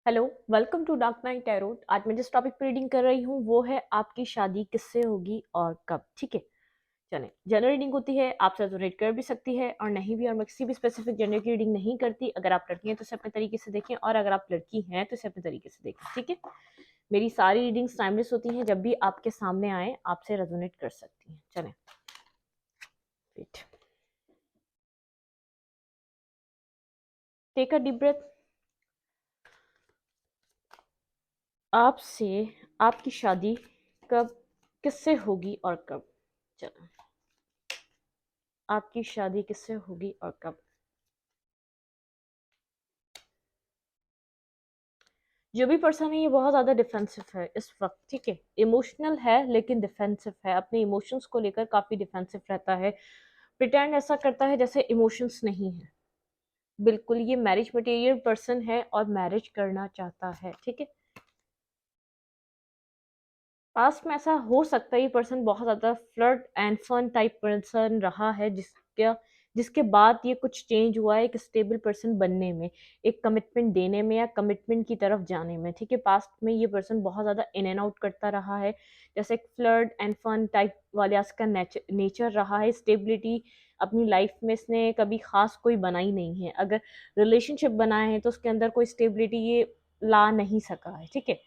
Hello, welcome to Dark Night Tarot. आज मैं जिस टॉपिक पर रीडिंग कर रही हूँ वो है आपकी शादी किससे होगी और कब। ठीक है, चलें। जनरल रीडिंग होती है, आपसे रेजोनेट कर भी सकती है और नहीं भी, और मैं किसी भी स्पेसिफिक जेंडर की रीडिंग नहीं करती। अगर आप लड़की हैं तो इसे अपने तरीके से देखें, और अगर आप लड़की हैं तो इसे अपने तरीके से देखें। ठीक है, मेरी सारी रीडिंग्स टाइमलेस होती हैं, जब भी आपके सामने आए आपसे रेजोनेट कर सकती हैं। चलें, wait, take a deep breath. आपसे आपकी शादी कब, किससे होगी और कब। चलो, आपकी शादी किससे होगी और कब। जो भी पर्सन है ये बहुत ज़्यादा डिफेंसिव है इस वक्त। ठीक है, इमोशनल है लेकिन डिफेंसिव है, अपने इमोशंस को लेकर काफ़ी डिफेंसिव रहता है। प्रिटेंड ऐसा करता है जैसे इमोशंस नहीं है। बिल्कुल, ये मैरिज मटेरियल पर्सन है और मैरिज करना चाहता है। ठीक है, पास्ट में ऐसा हो सकता है ये पर्सन बहुत ज़्यादा flirt and fun type person रहा है, जिसके बाद ये कुछ चेंज हुआ है एक स्टेबल पर्सन बनने में, एक कमिटमेंट देने में या कमिटमेंट की तरफ जाने में। ठीक है, पास्ट में ये पर्सन बहुत ज़्यादा इन एंड आउट करता रहा है, जैसे एक फ्लर्ट एंड फन टाइप वाले इसका नेचर रहा है। स्टेबिलिटी अपनी लाइफ में इसने कभी खास कोई बनाई नहीं है। अगर रिलेशनशिप बनाए हैं तो उसके अंदर कोई स्टेबिलिटी ये ला नहीं सका है। ठीक है,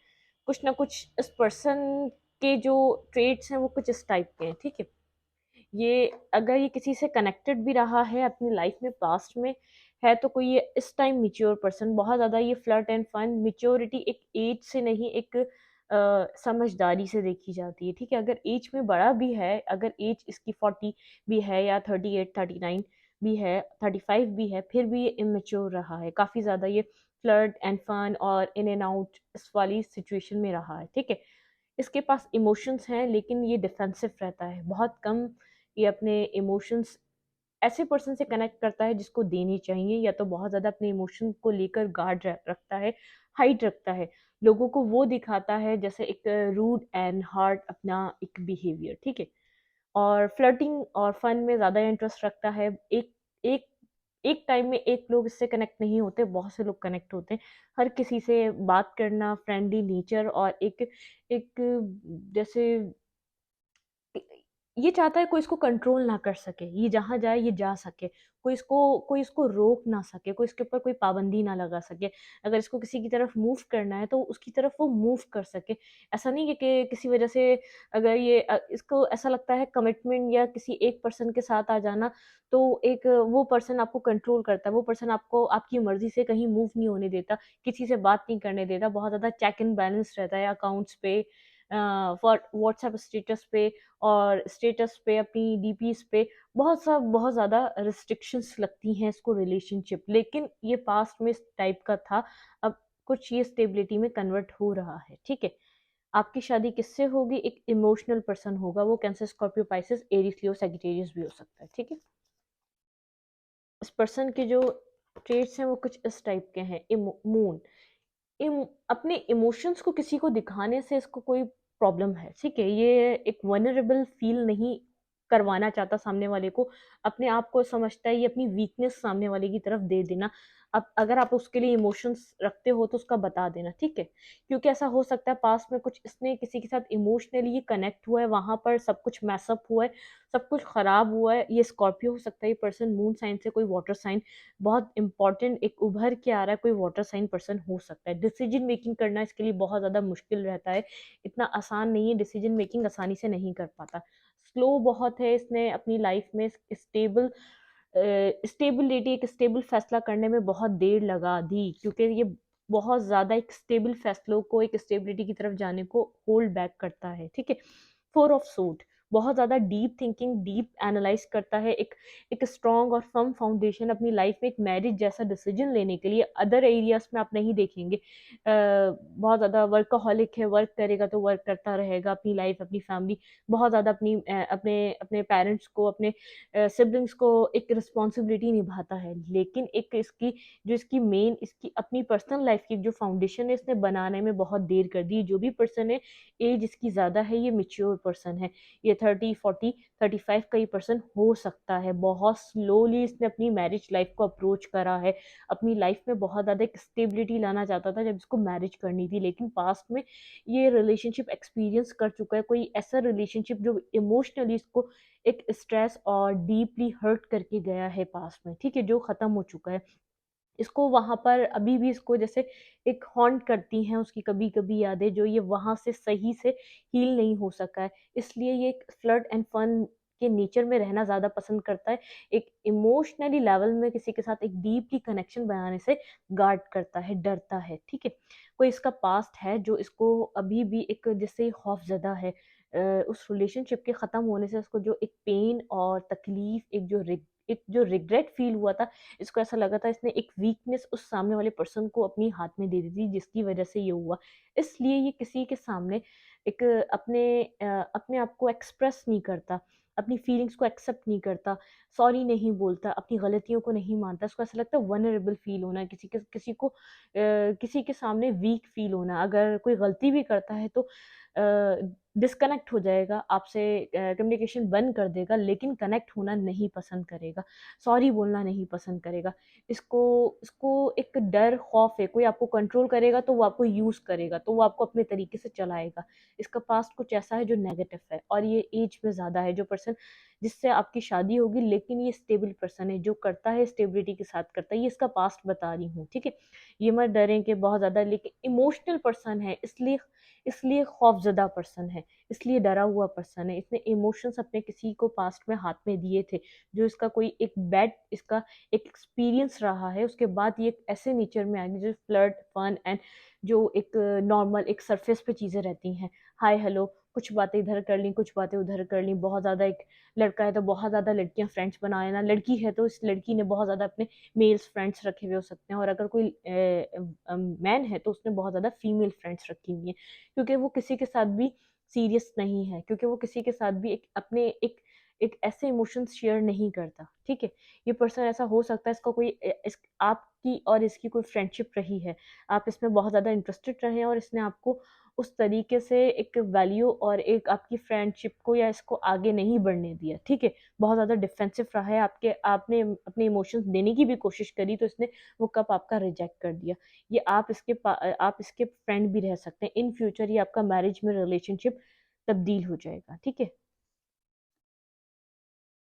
कुछ ना कुछ इस पर्सन के जो ट्रेड्स हैं वो कुछ इस टाइप के हैं। ठीक है, ये अगर ये किसी से कनेक्टेड भी रहा है अपनी लाइफ में पास्ट में, है तो कोई ये इस टाइम मिच्योर पर्सन। बहुत ज़्यादा ये फ्लर्ट एंड फन, मिच्योरिटी एक एज से नहीं, एक समझदारी से देखी जाती है। ठीक है, अगर एज में बड़ा भी है, अगर एज इसकी 40 भी है या 38 39 भी है, 35 भी है, फिर भी ये इमेच्योर रहा है काफ़ी ज़्यादा। ये फ्लर्ट एंड फन और इन एंड आउट इस वाली सिचुएशन में रहा है। ठीक है, इसके पास इमोशंस हैं लेकिन ये डिफेंसिव रहता है बहुत कम। ये अपने इमोशंस ऐसे पर्सन से कनेक्ट करता है जिसको देनी चाहिए, या तो बहुत ज़्यादा अपने इमोशन को लेकर गार्ड रखता है, हाइट रखता है, लोगों को वो दिखाता है जैसे एक रूड एंड हार्ड अपना एक बिहेवियर। ठीक है, और फ्लर्टिंग और फन में ज़्यादा इंटरेस्ट रखता है। एक एक टाइम में एक लोग इससे कनेक्ट नहीं होते, बहुत से लोग कनेक्ट होते हैं। हर किसी से बात करना, फ्रेंडली नेचर, और एक एक जैसे ये चाहता है कोई इसको कंट्रोल ना कर सके, ये जहाँ जाए ये जा सके, कोई इसको रोक ना सके, कोई इसके ऊपर कोई पाबंदी ना लगा सके। अगर इसको किसी की तरफ मूव करना है तो उसकी तरफ वो मूव कर सके। ऐसा नहीं है कि किसी वजह से अगर ये इसको ऐसा लगता है कमिटमेंट या किसी एक पर्सन के साथ आ जाना, तो एक वो पर्सन आपको कंट्रोल करता है, वो पर्सन आपको आपकी मर्ज़ी से कहीं मूव नहीं होने देता, किसी से बात नहीं करने देता, बहुत ज़्यादा चेक एंड बैलेंस रहता है अकाउंट्स पे, व्हाट्सएप स्टेटस पे, और स्टेटस पे, अपनी डीपीज पे बहुत ज़्यादा रिस्ट्रिक्शंस लगती हैं इसको रिलेशनशिप। लेकिन ये पास्ट में इस टाइप का था, अब कुछ ये स्टेबिलिटी में कन्वर्ट हो रहा है। ठीक है, आपकी शादी किससे होगी, एक इमोशनल पर्सन होगा, वो कैंसर, स्कॉर्पियो, पाइसेस, एरीज, लियो, सैजिटेरियस भी हो सकता है। ठीक है, इस पर्सन के जो ट्रेट्स हैं वो कुछ इस टाइप के हैं। मून अपने इमोशंस को किसी को दिखाने से इसको कोई प्रॉब्लम है। ठीक है, ये एक वनरेबल फील नहीं करवाना चाहता सामने वाले को, अपने आप को समझता है ये अपनी वीकनेस सामने वाले की तरफ दे देना। अब अगर आप उसके लिए इमोशंस रखते हो तो उसका बता देना। ठीक है, क्योंकि ऐसा हो सकता है पास्ट में कुछ इसने किसी के साथ इमोशनली कनेक्ट हुआ है, वहां पर सब कुछ मैसअप हुआ है, सब कुछ खराब हुआ है। ये स्कॉर्पियो हो सकता है, ये पर्सन मून साइन से, कोई वाटर साइन, बहुत इंपॉर्टेंट एक उभर के आ रहा है, कोई वाटर साइन पर्सन हो सकता है। डिसीजन मेकिंग करना इसके लिए बहुत ज़्यादा मुश्किल रहता है, इतना आसान नहीं है, डिसीजन मेकिंग आसानी से नहीं कर पाता, स्लो बहुत है। इसने अपनी लाइफ में स्टेबिलिटी, एक स्टेबल फैसला करने में बहुत देर लगा दी, क्योंकि ये बहुत ज़्यादा एक स्टेबल फैसलों को, एक स्टेबिलिटी की तरफ जाने को होल्ड बैक करता है। ठीक है, फोर ऑफ सूट, बहुत ज़्यादा डीप थिंकिंग, डीप एनालाइज करता है, एक एक स्ट्रॉन्ग और फर्म फाउंडेशन अपनी लाइफ में एक मैरिज जैसा डिसीजन लेने के लिए। अदर एरियाज में आप नहीं देखेंगे, बहुत ज़्यादा वर्कaholic है, वर्क करेगा तो वर्क करता रहेगा, अपनी लाइफ, अपनी फैमिली, बहुत ज़्यादा अपने अपने पेरेंट्स को, अपने सिबलिंग्स को एक रिस्पॉन्सिबिलिटी निभाता है। लेकिन एक इसकी जो इसकी मेन, इसकी अपनी पर्सनल लाइफ की जो फाउंडेशन है, इसने बनाने में बहुत देर कर दी। जो भी पर्सन है, एज इसकी ज़्यादा है, ये मेच्योर पर्सन है, ये 30, 40, 35 का ये पर्सन हो सकता है। बहुत स्लोली इसने अपनी मैरिज लाइफ को अप्रोच करा है। अपनी लाइफ में बहुत ज़्यादा एक स्टेबिलिटी लाना चाहता था जब इसको मैरिज करनी थी, लेकिन पास्ट में ये रिलेशनशिप एक्सपीरियंस कर चुका है, कोई ऐसा रिलेशनशिप जो इमोशनली इसको एक स्ट्रेस और डीपली हर्ट करके गया है पास्ट में, ठीक है, जो ख़त्म हो चुका है। इसको वहाँ पर अभी भी इसको जैसे एक हॉन्ट करती हैं उसकी कभी-कभी यादें, जो ये वहाँ से सही से हील नहीं हो सका है। इसलिए ये एक फ्लर्ट एंड फन के नेचर में रहना ज़्यादा पसंद करता है। एक इमोशनली लेवल में किसी के साथ एक डीपली कनेक्शन बनाने से गार्ड करता है, डरता है, ठीक है? कोई इसका पास्ट है जो इसको अभी भी एक जैसे खौफ़ज़दा है। उस रिलेशनशिप के ख़त्म होने से उसको जो एक पेन और तकलीफ़, एक जो रिग्रेट फ़ील हुआ था, इसको ऐसा लगा था इसने एक वीकनेस उस सामने वाले पर्सन को अपनी हाथ में दे दी थी जिसकी वजह से ये हुआ। इसलिए ये किसी के सामने एक अपने आप को एक्सप्रेस नहीं करता, अपनी फीलिंग्स को एक्सेप्ट नहीं करता, सॉरी नहीं बोलता, अपनी गलतियों को नहीं मानता। इसको ऐसा लगता है वल्नरेबल फ़ील होना, किसी के सामने वीक फ़ील होना। अगर कोई गलती भी करता है तो डिस्कनेक्ट हो जाएगा आपसे, कम्युनिकेशन बंद कर देगा, लेकिन कनेक्ट होना नहीं पसंद करेगा, सॉरी बोलना नहीं पसंद करेगा। इसको इसको एक डर, खौफ है, कोई आपको कंट्रोल करेगा तो वो आपको यूज़ करेगा, तो वो आपको अपने तरीके से चलाएगा। इसका पास्ट कुछ ऐसा है जो नेगेटिव है और ये एज में ज़्यादा है। जो पर्सन जिससे आपकी शादी होगी, लेकिन ये स्टेबल पर्सन है, जो करता है स्टेबिलिटी के साथ करता है, ये इसका पास्ट बता रही हूँ, ठीक है? ये मत डरें कि बहुत ज़्यादा, लेकिन इमोशनल पर्सन है, इसलिए खौफ़ज़दा पर्सन है, इसलिए डरा हुआ पर्सन है। इसने इमोशंस अपने किसी को पास्ट में हाथ में दिए थे, जो इसका कोई एक बैड इसका एक एक्सपीरियंस रहा है, उसके बाद ये एक ऐसे नेचर में आ गई जो फ्लर्ट, फन एंड जो एक नॉर्मल एक सरफेस पे चीज़ें रहती हैं। हाय हेलो, कुछ बातें इधर कर लीं, कुछ बातें उधर कर लीं, बहुत ज़्यादा एक लड़का है तो बहुत ज़्यादा लड़कियाँ फ्रेंड्स बना लेना, लड़की है तो इस लड़की ने बहुत ज़्यादा अपने मेल्स फ्रेंड्स रखे हुए हो सकते हैं, और अगर कोई मैन है तो उसने बहुत ज़्यादा फीमेल फ्रेंड्स रखी हुई हैं। क्योंकि वो किसी के साथ भी सीरियस नहीं है, क्योंकि वो किसी के साथ भी एक ऐसे इमोशंस शेयर नहीं करता, ठीक है? ये पर्सन ऐसा हो सकता है इसका कोई आपकी और इसकी कोई फ्रेंडशिप रही है, आप इसमें बहुत ज़्यादा इंटरेस्टेड रहे हैं और इसने आपको उस तरीके से एक वैल्यू और एक आपकी फ्रेंडशिप को या इसको आगे नहीं बढ़ने दिया, ठीक है? बहुत ज़्यादा डिफेंसिव रहा है, आपने अपने इमोशंस देने की भी कोशिश करी तो इसने वो कप आपका रिजेक्ट कर दिया। ये आप इसके फ्रेंड भी रह सकते हैं। इन फ्यूचर ये आपका मैरिज में रिलेशनशिप तब्दील हो जाएगा, ठीक है?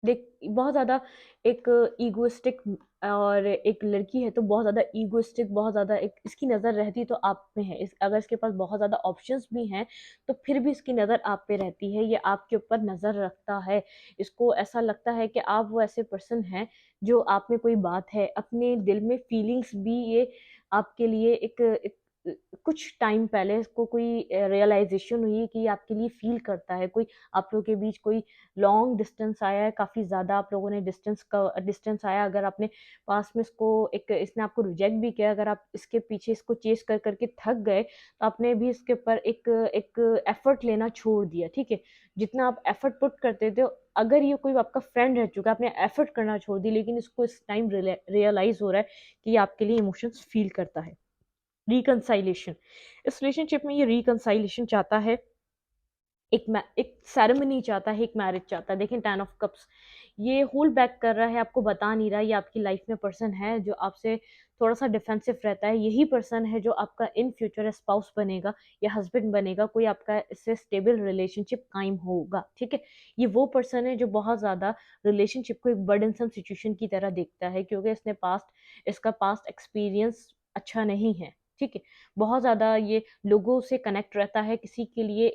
देख, बहुत ज़्यादा एक ईगोइस्टिक, और एक लड़की है तो बहुत ज़्यादा ईगोइस्टिक, बहुत ज़्यादा एक इसकी नज़र रहती तो आप पे है। अगर इसके पास बहुत ज़्यादा ऑप्शंस भी हैं तो फिर भी इसकी नज़र आप पे रहती है, ये आपके ऊपर नज़र रखता है। इसको ऐसा लगता है कि आप वो ऐसे पर्सन हैं जो आप में कोई बात है, अपने दिल में फीलिंग्स भी ये आपके लिए एक कुछ टाइम पहले इसको कोई रियलाइजेशन हुई कि ये आपके लिए फील करता है, कोई आप लोगों के बीच कोई लॉन्ग डिस्टेंस आया है, काफ़ी ज़्यादा आप लोगों ने डिस्टेंस आया। अगर आपने पास में इसने आपको रिजेक्ट भी किया, अगर आप इसके पीछे इसको चेज़ कर कर के थक गए, तो आपने भी इसके ऊपर एक एक एफ़र्ट लेना छोड़ दिया, ठीक है? जितना आप एफ़र्ट पुट करते थे, अगर ये कोई आपका फ्रेंड रह चुका है, आपने एफ़र्ट करना छोड़ दी, लेकिन इसको इस टाइम रियलाइज़ हो रहा है कि ये आपके लिए इमोशंस फ़ील करता है। रिकंसाइलेशन, इस रिलेशनशिप में ये रिकंसाइलेशन चाहता है, एक सेरेमनी चाहता है, एक मैरिज चाहता है। देखें 10 ऑफ कप्स, ये होल्ड बैक कर रहा है, आपको बता नहीं रहा, ये आपकी लाइफ में पर्सन है जो आपसे थोड़ा-सा डिफेंसिव रहता है। यही पर्सन है जो आपका इन फ्यूचर स्पाउस बनेगा या हस्बैंड बनेगा, कोई आपका इससे स्टेबल रिलेशनशिप कायम होगा, ठीक है? ये वो पर्सन है जो बहुत ज़्यादा रिलेशनशिप को एक बर्डनसम सिचुएशन की तरह देखता है, क्योंकि इसका पास्ट एक्सपीरियंस अच्छा नहीं है, ठीक है? बहुत ज़्यादा ये लोगों से कनेक्ट रहता है, किसी के लिए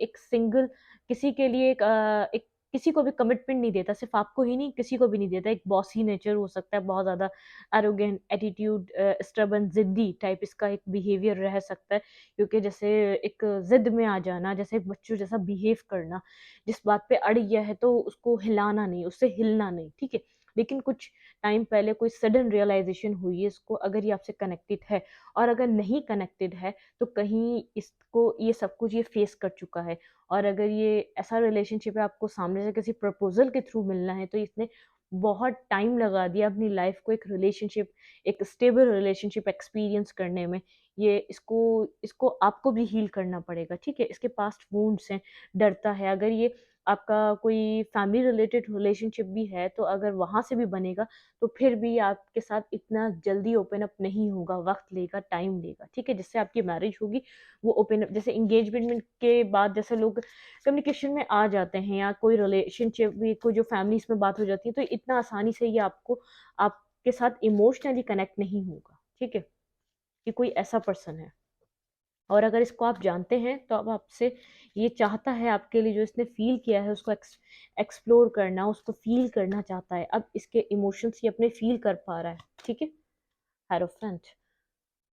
किसी को भी कमिटमेंट नहीं देता, सिर्फ़ आपको ही नहीं, किसी को भी नहीं देता। एक बॉसी नेचर हो सकता है, बहुत ज़्यादा एरोगेंट एटीट्यूड, स्टबर्न, ज़िद्दी टाइप इसका एक बिहेवियर रह सकता है। क्योंकि जैसे एक ज़िद में आ जाना, जैसे एक बच्चों जैसा बिहेव करना, जिस बात पे अड़ गया है तो उसको हिलाना नहीं, उससे हिलना नहीं, ठीक है? लेकिन कुछ टाइम पहले कोई सडन रियलाइज़ेशन हुई है इसको, अगर ये आपसे कनेक्टेड है, और अगर नहीं कनेक्टेड है तो कहीं इसको ये सब कुछ ये फेस कर चुका है। और अगर ये ऐसा रिलेशनशिप है, आपको सामने से किसी प्रपोज़ल के थ्रू मिलना है, तो इसने बहुत टाइम लगा दिया अपनी लाइफ़ को एक स्टेबल रिलेशनशिप एक्सपीरियंस करने में। ये इसको इसको आपको भी हील करना पड़ेगा, ठीक है? इसके पास्ट वुंड्स हैं, डरता है। अगर ये आपका कोई फैमिली रिलेटेड रिलेशनशिप भी है, तो अगर वहाँ से भी बनेगा, तो फिर भी आपके साथ इतना जल्दी ओपन अप नहीं होगा, वक़्त लेगा, टाइम लेगा, ठीक है? जिससे आपकी मैरिज होगी, वो ओपन अप जैसे एंगेजमेंट के बाद जैसे लोग कम्युनिकेशन में आ जाते हैं या कोई रिलेशनशिप भी कोई जो फैमिलीज़ में बात हो जाती है, तो इतना आसानी से ये आपको आपके साथ इमोशनली कनेक्ट नहीं होगा, ठीक है? कि कोई ऐसा पर्सन है। और अगर इसको आप जानते हैं तो अब आपसे ये चाहता है आपके लिए जो इसने फ़ील किया है उसको एक्सप्लोर करना, उसको फ़ील करना चाहता है। अब इसके इमोशंस ये अपने फ़ील कर पा रहा है, ठीक है? हिएरोफेंट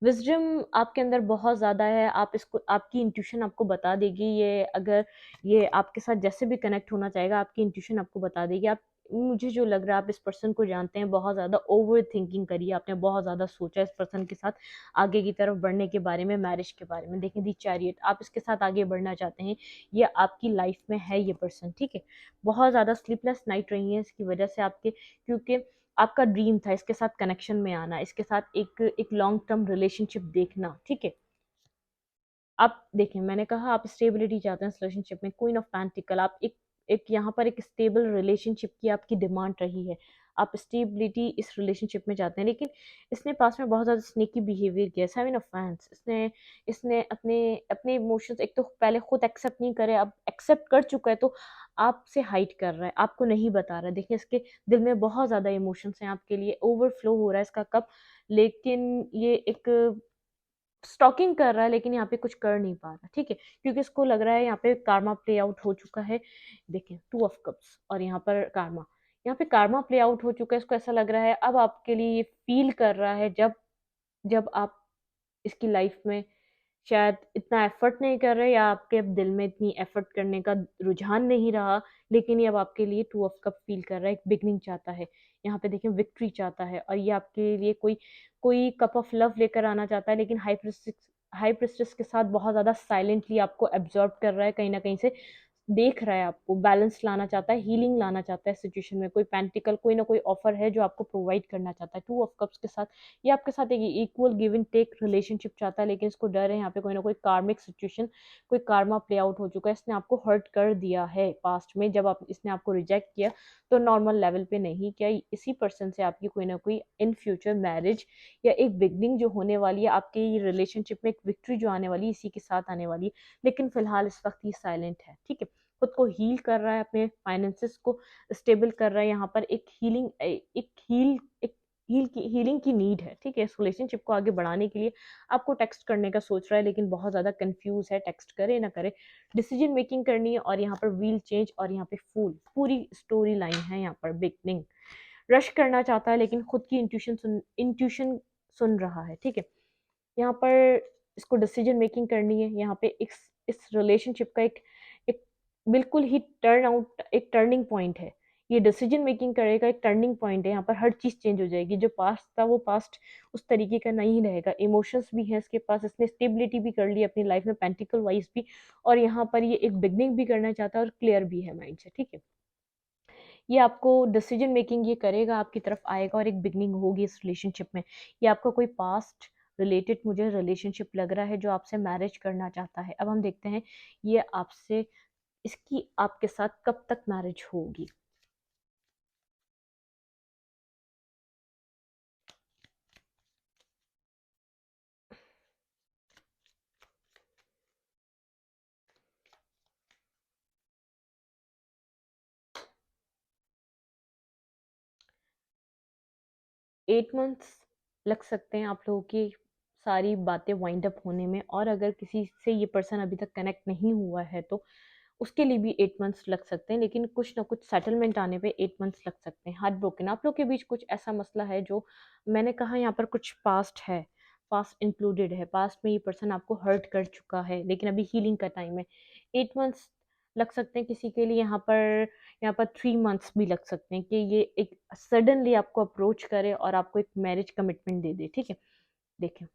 विज़डम आपके अंदर बहुत ज़्यादा है, आप इसको आपकी इंट्यूशन आपको बता देगी ये अगर ये आपके साथ जैसे भी कनेक्ट होना चाहेगा, आपकी इंट्यूशन आपको बता देगी। आप मुझे जो लग रहा है आप इस पर्सन को जानते हैं, बहुत ज़्यादा ओवरथिंकिंग करी है, आपने बहुत ज़्यादा सोचा इस पर्सन के साथ आगे की तरफ बढ़ने के बारे में, मैरिज के बारे में। देखें दी चैरियट आप इसके साथ आगे बढ़ना चाहते हैं, ये आपकी लाइफ़ में है ये पर्सन, ठीक है? बहुत ज़्यादा स्लीपलेस नाइट रही हैं इसकी वजह से आपके क्योंकि आपका ड्रीम था इसके साथ कनेक्शन में आना, इसके साथ एक लॉन्ग टर्म रिलेशनशिप देखना, ठीक है? आप देखें मैंने कहा आप स्टेबिलिटी चाहते हैं इस रिलेशनशिप में, क्वीन ऑफ पेंटिकल आप एक यहाँ पर एक स्टेबल रिलेशनशिप की आपकी डिमांड रही है। आप स्टेबिलिटी इस रिलेशनशिप में चाहते हैं, लेकिन इसने पास में बहुत ज़्यादा स्नेकी बिहेवियर किया है। सेवन ऑफ फैंस इसने इसने अपने अपने इमोशंस एक तो पहले खुद एक्सेप्ट नहीं करे, अब एक्सेप्ट कर चुका है तो आपसे हाइड कर रहा है, आपको नहीं बता रहा है। देखिए इसके दिल में बहुत ज़्यादा इमोशंस हैं आपके लिए, ओवरफ्लो हो रहा है इसका कप, लेकिन ये एक स्टॉकिंग कर रहा है लेकिन यहाँ पे कुछ कर नहीं पा रहा, ठीक है? क्योंकि इसको लग रहा है यहाँ पे कार्मा प्ले आउट हो चुका है। देखिए 2 ऑफ कप्स और यहाँ पर कार्मा। यहाँ पे कार्मा प्ले आउट हो चुका है, इसको ऐसा लग रहा है अब आपके लिए ये फ़ील कर रहा है जब जब आप इसकी लाइफ़ में शायद इतना एफ़र्ट नहीं कर रहे या आपके अब दिल में इतनी एफ़र्ट करने का रुझान नहीं रहा, लेकिन ये अब आपके लिए 2 ऑफ कप फ़ील कर रहा है, एक बिगिनिंग चाहता है। यहाँ पे देखिए विक्ट्री चाहता है और ये आपके लिए कोई कोई कप ऑफ लव लेकर आना चाहता है, लेकिन हाई प्रीस्टेस के साथ बहुत ज़्यादा साइलेंटली आपको एब्ज़ॉर्ब कर रहा है, कहीं न कहीं से देख रहा है आपको, बैलेंस लाना चाहता है, हीलिंग लाना चाहता है सिचुएशन में, कोई पेंटिकल कोई ना कोई ऑफ़र है जो आपको प्रोवाइड करना चाहता है। 2 ऑफ कप्स के साथ ये आपके साथ एक equal give and take relationship चाहता है, लेकिन इसको डर है यहाँ पे कोई ना कोई कार्मिक सिचुएशन, कोई कार्मा प्ले आउट हो चुका है, इसने आपको हर्ट कर दिया है पास्ट में जब आप इसने आपको रिजेक्ट किया, तो नॉर्मल लेवल पे नहीं किया। इसी पर्सन से आपकी कोई ना कोई इन फ्यूचर मैरिज या एक बिगिनिंग जो होने वाली है, आपके रिलेशनशिप में एक विक्ट्री जो आने वाली है, इसी के साथ आने वाली है। लेकिन फिलहाल इस वक़्त ये साइलेंट है, ठीक है? खुद को हील कर रहा है, अपने फाइनेंसेस को स्टेबल कर रहा है, यहाँ पर एक हीलिंग की नीड है, ठीक है? इस रिलेशनशिप को आगे बढ़ाने के लिए आपको टेक्स्ट करने का सोच रहा है, लेकिन बहुत ज़्यादा कन्फ्यूज़ है, टेक्स्ट करे ना करे। डिसीजन मेकिंग करनी है और यहाँ पर व्हील चेंज और यहाँ पे फूल, पूरी स्टोरी लाइन है यहाँ पर बिगनिंग। रश करना चाहता है लेकिन खुद की इंट्यूशन सुन रहा है, ठीक है? यहाँ पर इसको डिसीजन मेकिंग करनी है, यहाँ पे इस रिलेशनशिप का एक बिल्कुल ही एक टर्निंग पॉइंट है। ये डिसीजन मेकिंग करेगा, एक टर्निंग पॉइंट है, यहाँ पर हर चीज़ चेंज हो जाएगी। जो पास्ट था वो पास्ट उस तरीके का नहीं रहेगा। इमोशंस भी हैं इसके पास, इसने स्टेबिलिटी भी कर ली है अपनी लाइफ में पेंटिकल वाइज़ भी, और यहाँ पर ये एक बिगिनिंग भी करना चाहता है और क्लियर भी है माइंड से, ठीक है? ये आपको डिसीजन मेकिंग ये करेगा, आपकी तरफ आएगा और एक बिगनिंग होगी इस रिलेशनशिप में। ये आपका कोई पास्ट रिलेटेड मुझे रिलेशनशिप लग रहा है जो आपसे मैरिज करना चाहता है। अब हम देखते हैं ये आपसे इसकी आपके साथ कब तक मैरिज होगी। 8 मंथ्स लग सकते हैं आप लोगों की सारी बातें वाइंड अप होने में, और अगर किसी से ये पर्सन अभी तक कनेक्ट नहीं हुआ है तो उसके लिए भी 8 मंथ्स लग सकते हैं, लेकिन कुछ ना कुछ सेटलमेंट आने पे 8 मंथ्स लग सकते हैं। हार्ट ब्रोकन आप लोग के बीच कुछ ऐसा मसला है जो मैंने कहा यहाँ पर कुछ पास्ट है, पास्ट इंक्लूडेड है, पास्ट में ये पर्सन आपको हर्ट कर चुका है, लेकिन अभी हीलिंग का टाइम है। 8 मंथ्स लग सकते हैं किसी के लिए, यहाँ पर 3 मंथ्स भी लग सकते हैं कि ये एक सडनली आपको अप्रोच करे और आपको एक मैरिज कमिटमेंट दे दे, ठीक है? देखें,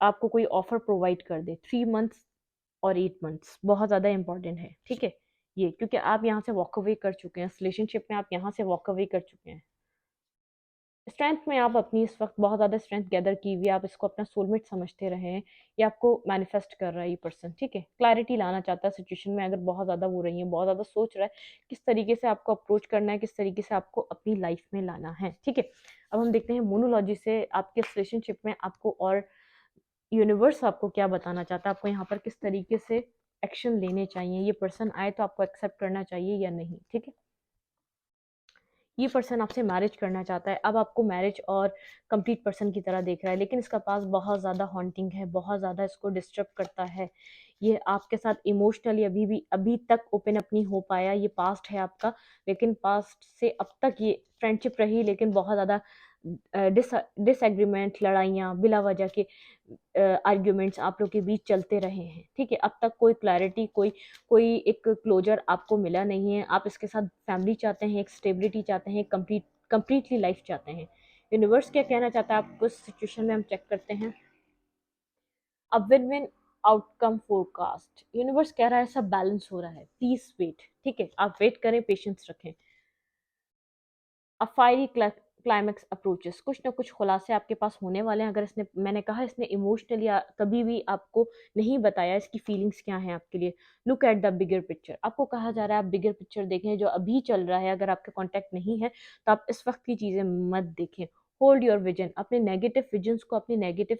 आपको कोई ऑफ़र प्रोवाइड कर दे। 3 मंथ्स और 8 मंथ्स बहुत ज़्यादा इम्पोर्टेंट है, ठीक है? ये क्योंकि आप यहाँ से वॉक अवे कर चुके हैं, इस रिलेशनशिप में आप यहाँ से वॉक अवे कर चुके हैं। स्ट्रेंथ में आप अपनी इस वक़्त बहुत ज़्यादा स्ट्रेंथ गैदर की हुई है, आप इसको अपना सोलमेट समझते रहे हैं, ये आपको मैनिफेस्ट कर रहा है ये पर्सन, ठीक है? क्लैरिटी लाना चाहता है सिचुएशन में, अगर बहुत ज़्यादा वो रही है, बहुत ज़्यादा सोच रहा है, किस तरीके से आपको अप्रोच करना है, किस तरीके से आपको अपनी लाइफ़ में लाना है, ठीक है? अब हम देखते हैं मोनोलॉजी से आपके इस रिलेशनशिप में आपको और यूनिवर्स आपको क्या बताना चाहता है, आपको यहाँ पर किस तरीके से एक्शन लेने चाहिए, ये पर्सन आए तो आपको एक्सेप्ट करना चाहिए या नहीं, ठीक है? ये पर्सन आपसे मैरिज करना चाहता है, अब आपको मैरिज और कंप्लीट पर्सन की तरह देख रहा है, लेकिन इसका पास बहुत ज़्यादा हॉन्टिंग है, बहुत ज़्यादा इसको डिस्टर्ब करता है। ये आपके साथ इमोशनली अभी तक ओपन अप नहीं हो पाया, ये पास्ट है आपका, लेकिन पास्ट से अब तक ये फ्रेंडशिप रही, लेकिन बहुत ज़्यादा डिसएग्रीमेंट, लड़ाइयाँ, बिला वजह के आर्ग्यूमेंट्स आप लोग के बीच चलते रहे हैं, ठीक है? अब तक कोई क्लैरिटी, कोई कोई एक क्लोजर आपको मिला नहीं है। आप इसके साथ फैमिली चाहते हैं, एक स्टेबिलिटी चाहते हैं, कंप्लीटली लाइफ चाहते हैं। यूनिवर्स क्या कहना चाहता है आपको इस सिचुएशन में, हम चेक करते हैं। अब win win outcome forecast, universe कह रहा है सब बैलेंस हो रहा है, प्लीज वेट, ठीक है? आप वेट करें, पेशेंस रखें। अ फायरी क्लाइमैक्स अप्रोचेस, कुछ ना कुछ खुलासे आपके पास होने वाले हैं। अगर इसने, मैंने कहा इसने इमोशनली कभी भी आपको नहीं बताया इसकी फीलिंग्स क्या हैं आपके लिए। Look at the bigger picture, आपको कहा जा रहा है आप बिगर पिक्चर देखें जो अभी चल रहा है। अगर आपके कांटेक्ट नहीं है तो आप इस वक्त की चीज़ें मत देखें। होल्ड योर विजन, अपने नेगेटिव विजन्स को, अपनी नेगेटिव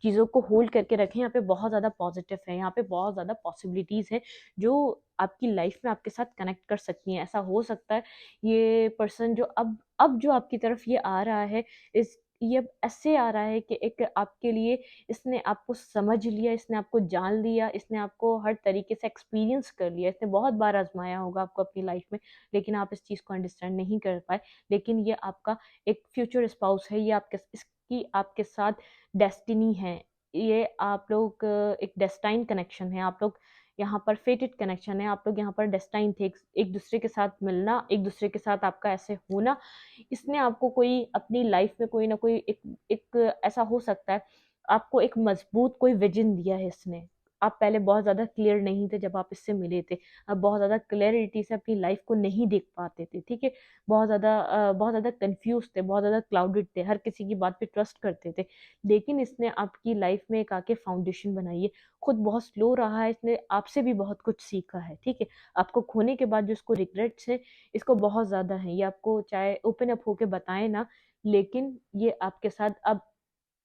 चीज़ों को होल्ड करके रखें। यहाँ पे बहुत ज़्यादा पॉजिटिव है, यहाँ पे बहुत ज़्यादा पॉसिबिलिटीज़ है जो आपकी लाइफ में आपके साथ कनेक्ट कर सकती हैं। ऐसा हो सकता है ये पर्सन जो अब जो आपकी तरफ ये आ रहा है, इस ये अब ऐसे आ रहा है कि एक आपके लिए इसने आपको समझ लिया, इसने आपको जान लिया, इसने आपको हर तरीके से एक्सपीरियंस कर लिया, इसने बहुत बार आजमाया होगा आपको अपनी लाइफ में, लेकिन आप इस चीज़ को अंडरस्टैंड नहीं कर पाए। लेकिन ये आपका एक फ्यूचर स्पाउस है, ये आपके इसकी आपके साथ डेस्टिनी है, ये आप लोग एक डेस्टाइन कनेक्शन है, आप लोग यहाँ पर फेटेड कनेक्शन है, आप लोग यहाँ पर डेस्टाइन थे, एक दूसरे के साथ मिलना, एक दूसरे के साथ आपका ऐसे होना। इसने आपको कोई अपनी लाइफ में कोई ना कोई एक ऐसा हो सकता है, आपको एक मजबूत कोई विजन दिया है इसने। आप पहले बहुत ज़्यादा क्लियर नहीं थे जब आप इससे मिले थे, आप बहुत ज़्यादा क्लैरिटी से अपनी लाइफ को नहीं देख पाते थे, ठीक है? बहुत ज़्यादा कंफ्यूज थे, बहुत ज़्यादा क्लाउडेड थे, हर किसी की बात पे ट्रस्ट करते थे। लेकिन इसने आपकी लाइफ में एक आके फाउंडेशन बनाई है। खुद बहुत स्लो रहा है, इसने आपसे भी बहुत कुछ सीखा है, ठीक है? आपको खोने के बाद जो इसको रिग्रेट्स है, इसको बहुत ज़्यादा है। ये आपको चाहे ओपन अप होके बताए ना, लेकिन ये आपके साथ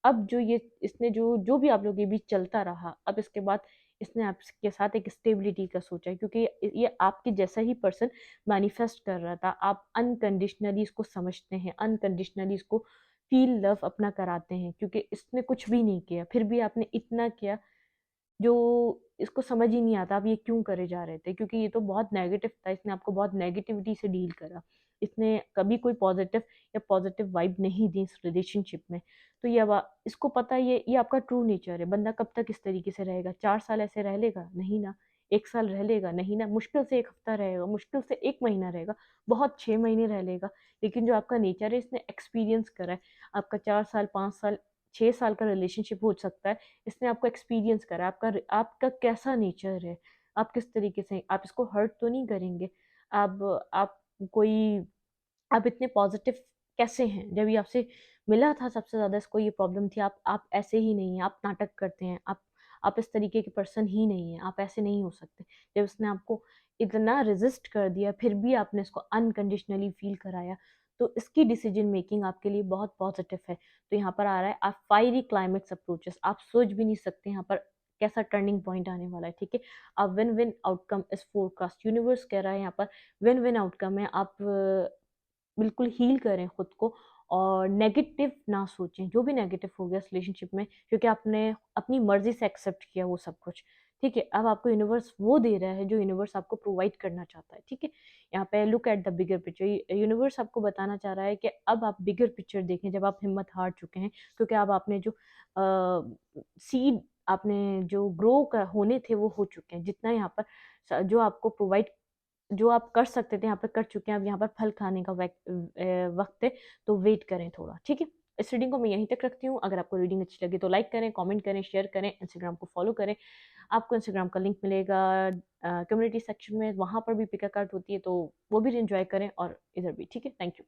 अब जो ये इसने जो भी आप लोगों के बीच चलता रहा, अब इसके बाद इसने आपके साथ एक स्टेबिलिटी का सोचा है, क्योंकि ये आपके जैसा ही पर्सन मैनिफेस्ट कर रहा था। आप अनकंडीशनली इसको समझते हैं, अनकंडीशनली इसको फ़ील लव अपना कराते हैं, क्योंकि इसने कुछ भी नहीं किया, फिर भी आपने इतना किया जो इसको समझ ही नहीं आता आप ये क्यों करे जा रहे थे, क्योंकि ये तो बहुत नेगेटिव था, इसने आपको बहुत नेगेटिविटी से डील करा। इसने कभी कोई पॉजिटिव या पॉजिटिव वाइब नहीं दी इस रिलेशनशिप में। तो ये अब इसको पता है ये आपका ट्रू नेचर है। बंदा कब तक इस तरीके से रहेगा? 4 साल ऐसे रह लेगा? नहीं ना। 1 साल रह लेगा? नहीं ना। मुश्किल से 1 हफ्ता रहेगा, मुश्किल से 1 महीना रहेगा, बहुत 6 महीने रह लेगा। लेकिन जो आपका नेचर है इसने एक्सपीरियंस करा है। आपका 4 साल, 5 साल, 6 साल का रिलेशनशिप हो सकता है, इसने आपको एक्सपीरियंस करा, आपका कैसा नेचर है, आप किस तरीके से, आप इसको हर्ट तो नहीं करेंगे, आप कोई, आप इतने पॉजिटिव कैसे हैं? जब ये आपसे मिला था सबसे ज़्यादा इसको ये प्रॉब्लम थी, आप ऐसे ही नहीं हैं, आप नाटक करते हैं, आप इस तरीके के पर्सन ही नहीं हैं, आप ऐसे नहीं हो सकते। जब उसने आपको इतना रेज़िस्ट कर दिया, फिर भी आपने इसको अनकंडीशनली फ़ील कराया, तो इसकी डिसीजन मेकिंग आपके लिए बहुत पॉजिटिव है। तो यहाँ पर आ रहा है आप फायरी क्लाइमेक्स अप्रोचेस, आप सोच भी नहीं सकते यहाँ पर कैसा टर्निंग पॉइंट आने वाला है, ठीक है? अब win win outcome is forecast, universe कह रहा है यहाँ पर विन विन आउटकम है। आप बिल्कुल हील करें खुद को और नेगेटिव ना सोचें, जो भी नेगेटिव हो गया इस रिलेशनशिप में, क्योंकि आपने अपनी मर्ज़ी से एक्सेप्ट किया वो सब कुछ, ठीक है? अब आपको यूनिवर्स वो दे रहा है जो यूनिवर्स आपको प्रोवाइड करना चाहता है, ठीक है? यहाँ पे look at the bigger picture, universe आपको बताना चाह रहा है कि अब आप बिगर पिक्चर देखें, जब आप हिम्मत हार चुके हैं, क्योंकि अब आपने जो सीड आपने जो ग्रो होने थे वो हो चुके हैं। जितना यहाँ पर जो आपको प्रोवाइड, जो आप कर सकते थे यहाँ पे कर चुके हैं, अब यहाँ पर फल खाने का वक़्त है, तो वेट करें थोड़ा, ठीक है? इस रीडिंग को मैं यहीं तक रखती हूँ। अगर आपको रीडिंग अच्छी लगी तो लाइक करें, कमेंट करें, शेयर करें, इंस्टाग्राम को फॉलो करें। आपको इंस्टाग्राम का लिंक मिलेगा कम्युनिटी सेक्शन में, वहाँ पर भी पिक अ कार्ड होती है, तो वो भी एन्जॉय करें और इधर भी, ठीक है? Thank you.